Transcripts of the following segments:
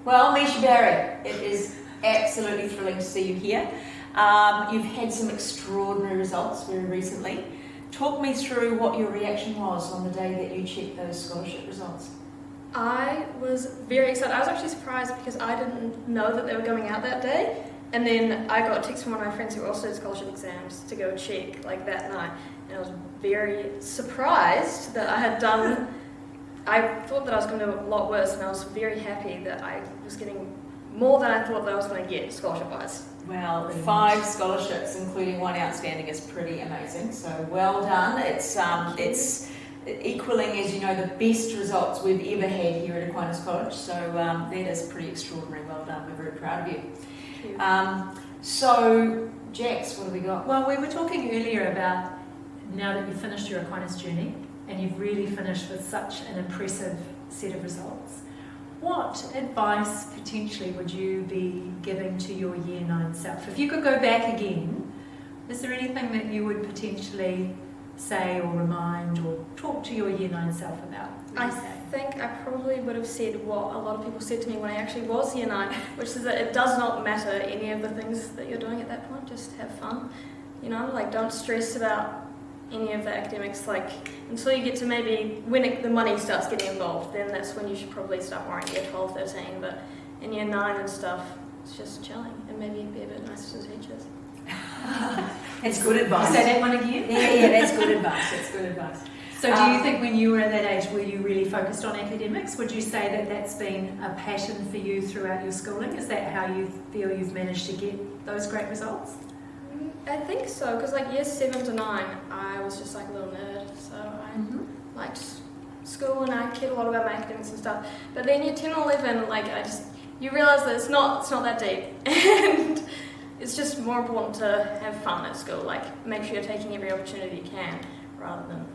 Well, Myscha Barry, it is absolutely thrilling to see you here. You've had some extraordinary results very recently. Talk me through what your reaction was on the day that you checked those scholarship results. I was very excited. I was actually surprised because I didn't know that they were going out that day. And then I got a text from one of my friends who also did scholarship exams to go check like that night. And I was very surprised that I had done. I thought that I was going to do a lot worse, and I was very happy that I was getting more than I thought that I was going to get scholarship-wise. Well, 5 scholarships, including 1 outstanding, is pretty amazing. So well done. It's equaling, as you know, the best results we've ever had here at Aquinas College. So that is pretty extraordinary. Well done. We're very proud of you. So, Jax, what have we got? Well, we were talking earlier about now that you've finished your Aquinas journey and you've really finished with such an impressive set of results, what advice potentially would you be giving to your Year 9 self? If you could go back again, is there anything that you would potentially say or remind or talk to your Year 9 self about? I think I probably would have said what a lot of people said to me when I actually was Year 9, which is that it does not matter any of the things that you're doing at that point, just have fun. You know, like don't stress about any of the academics, like until you get to maybe when the money starts getting involved, then that's when you should probably start worrying Year 12, 13, but in Year 9 and stuff, it's just chilling and maybe be a bit nicer to teachers. That's good advice. Say that one again? Yeah, that's good advice. That's good advice. So do you think when you were at that age, were you really focused on academics? Would you say that that's been a passion for you throughout your schooling? Is that how you feel you've managed to get those great results? I think so, because like Years 7 to 9, I was just like a little nerd, so I liked school and I cared a lot about my academics and stuff. But then Year 10 and 11, like you realise that it's not that deep, and it's just more important to have fun at school. Like make sure you're taking every opportunity you can, rather than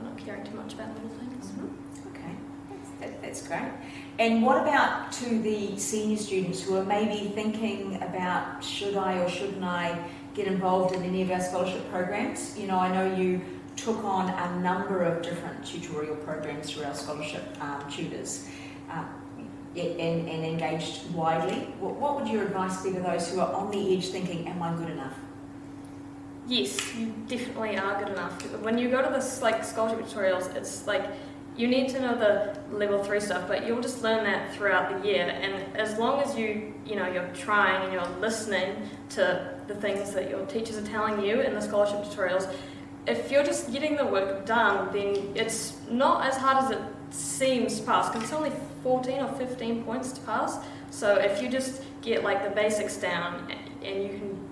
not caring too much about little things. Okay, that's great. And what about to the senior students who are maybe thinking about should I or shouldn't I get involved in any of our scholarship programs? You know, I know you took on a number of different tutorial programs through our scholarship tutors and engaged widely. What would your advice be to those who are on the edge thinking, am I good enough? Yes, you definitely are good enough. When you go to this like scholarship tutorials, it's like you need to know the level 3 stuff, but you'll just learn that throughout the year. And as long as you're trying and you're listening to the things that your teachers are telling you in the scholarship tutorials, if you're just getting the work done, then it's not as hard as it seems to pass, because it's only 14 or 15 points to pass. So if you just get like the basics down and you can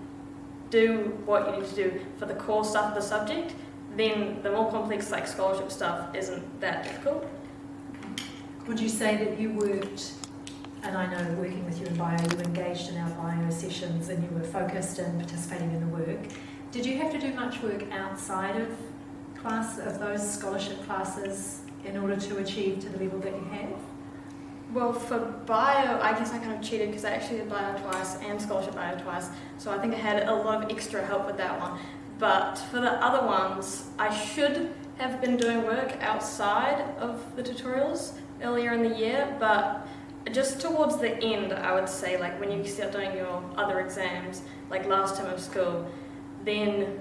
do what you need to do for the core stuff of the subject, then the more complex like scholarship stuff isn't that difficult. Would you say that you worked, and I know working with you in bio, you engaged in our bio sessions and you were focused and participating in the work. Did you have to do much work outside of those scholarship classes in order to achieve to the level that you have? Well, for bio, I guess I kind of cheated because I actually did bio twice and scholarship bio twice, so I think I had a lot of extra help with that one. But for the other ones, I should have been doing work outside of the tutorials earlier in the year, but just towards the end, I would say, like when you start doing your other exams, like last term of school, then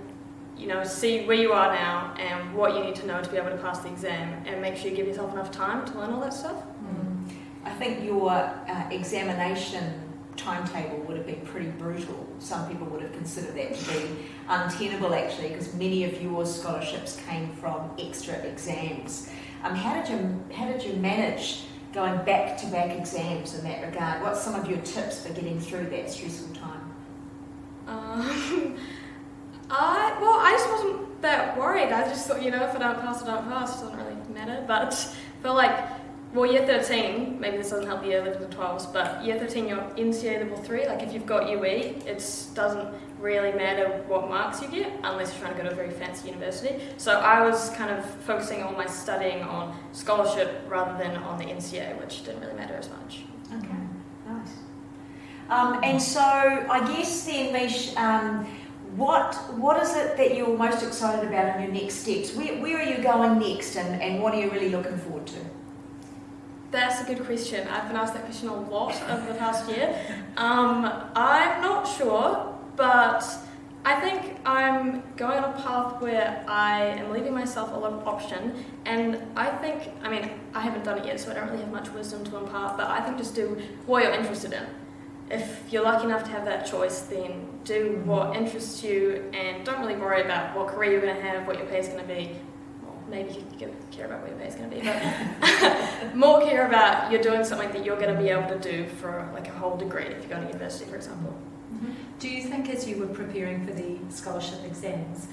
see where you are now and what you need to know to be able to pass the exam, and make sure you give yourself enough time to learn all that stuff. I think your examination timetable would have been pretty brutal. Some people would have considered that to be untenable actually, because many of your scholarships came from extra exams. How did you manage going back-to-back exams in that regard? What's some of your tips for getting through that stressful time? I just wasn't that worried. I just thought, if I don't pass, I don't pass. It doesn't really matter. But for Year 13, maybe this doesn't help the Year 11 to 12s, but Year 13, you're NCA level 3. Like if you've got UE, it doesn't really matter what marks you get unless you're trying to go to a very fancy university. So I was kind of focusing all my studying on scholarship rather than on the NCA, which didn't really matter as much. Okay, nice. And so I guess then, Mish, what is it that you're most excited about in your next steps? Where are you going next, and what are you really looking forward to? That's a good question. I've been asked that question a lot over the past year. I'm not sure, but I think I'm going on a path where I am leaving myself a lot of option, and I think, I mean, I haven't done it yet, so I don't really have much wisdom to impart, but I think just do what you're interested in. If you're lucky enough to have that choice, then do what interests you, and don't really worry about what career you're going to have, what your pay is going to be. Maybe you can care about what your pay is going to be, but more care about you're doing something that you're going to be able to do for like a whole degree if you go to university, for example. Mm-hmm. Do you think as you were preparing for the scholarship exams,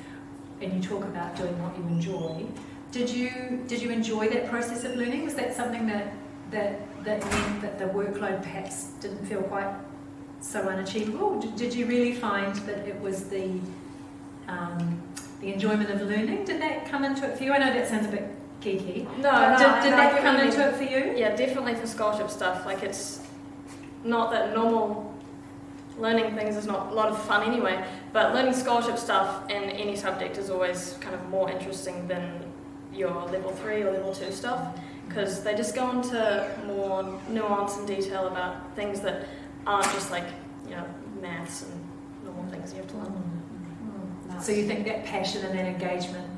and you talk about doing what you enjoy, did you enjoy that process of learning? Was that something that meant that the workload perhaps didn't feel quite so unachievable? Did you really find that it was the enjoyment of learning? Did that come into it for you? I know that sounds a bit geeky. No, did that come into it for you? Yeah, definitely for scholarship stuff. Like, it's not that normal learning things is not a lot of fun anyway, but learning scholarship stuff in any subject is always kind of more interesting than your level 3 or level 2 stuff, because they just go into more nuance and detail about things that aren't just like, you know, maths and normal things you have to learn. So you think that passion and that engagement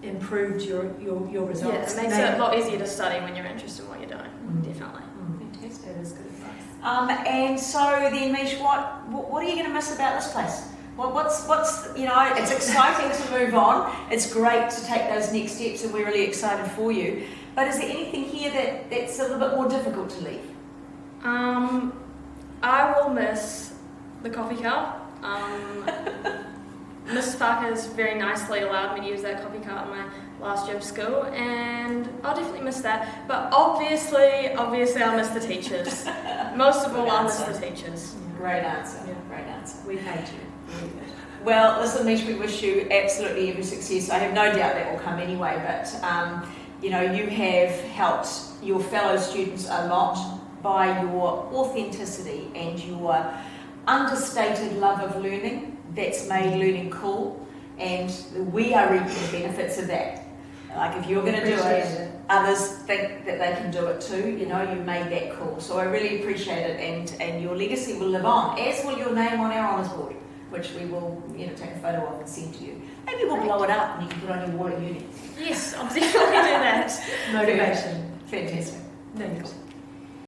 improved your results? Yeah, it makes it a lot easier to study when you're interested in what you're doing, definitely. Fantastic, that is good advice. And so then, Mish, what are you going to miss about this place? What's you know, it's exciting to move on. It's great to take those next steps, and we're really excited for you. But is there anything here that's a little bit more difficult to leave? I will miss the coffee cup. Mrs. Parker's very nicely allowed me to use that coffee cup in my last year of school, and I'll definitely miss that. But obviously I'll miss the teachers. Most of all, I'll miss the teachers. Great answer. Yeah. Great answer. We paid you. Well, listen, Mish, we wish you absolutely every success. I have no doubt that will come anyway, but you know, you have helped your fellow students a lot by your authenticity and your understated love of learning. That's made learning cool, and we are reaping the benefits of that. Like, if you're going to do it, others think that they can do it too. You know, you made that cool. So I really appreciate it, and your legacy will live on, as will your name on our honours board, which we will, you know, take a photo of and send to you. Maybe we'll blow it up and you can put on your wall at uni. Yes, I'll definitely do that. Motivation. Fantastic. Thanks.